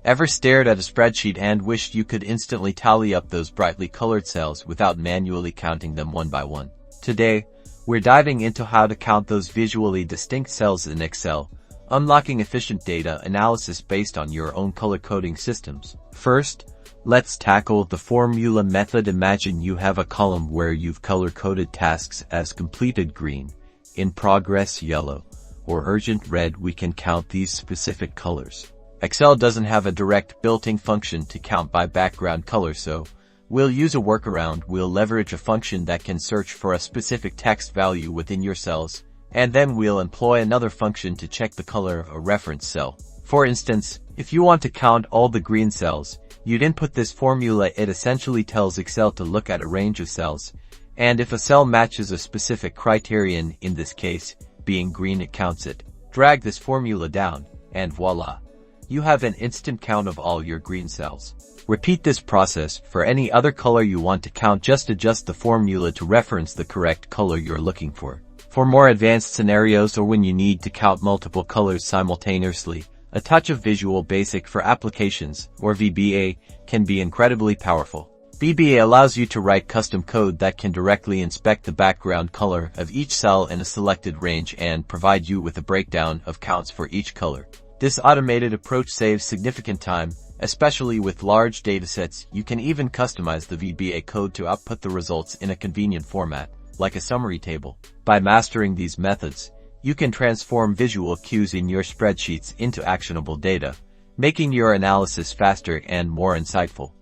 Ever stared at a spreadsheet and wished you could instantly tally up those brightly colored cells without manually counting them one by one? Today, we're diving into how to count those visually distinct cells in Excel, unlocking efficient data analysis based on your own color coding systems. First, let's tackle the formula method. Imagine you have a column where you've color-coded tasks as completed green, in progress yellow, or urgent red. We can count these specific colors. Excel doesn't have a direct built-in function to count by background color, so we'll use a workaround. We'll leverage a function that can search for a specific text value within your cells, and then we'll employ another function to check the color of a reference cell. For instance, if you want to count all the green cells, you'd input this formula. It essentially tells Excel to look at a range of cells, and if a cell matches a specific criterion, in this case, being green, it counts it. Drag this formula down, and voila! You have an instant count of all your green cells. Repeat this process for any other color you want to count. Just adjust the formula to reference the correct color you're looking for. For more advanced scenarios or when you need to count multiple colors simultaneously, a touch of Visual Basic for Applications, or VBA, can be incredibly powerful. VBA allows you to write custom code that can directly inspect the background color of each cell in a selected range and provide you with a breakdown of counts for each color. This automated approach saves significant time, especially with large datasets. You can even customize the VBA code to output the results in a convenient format, like a summary table. By mastering these methods, you can transform visual cues in your spreadsheets into actionable data, making your analysis faster and more insightful.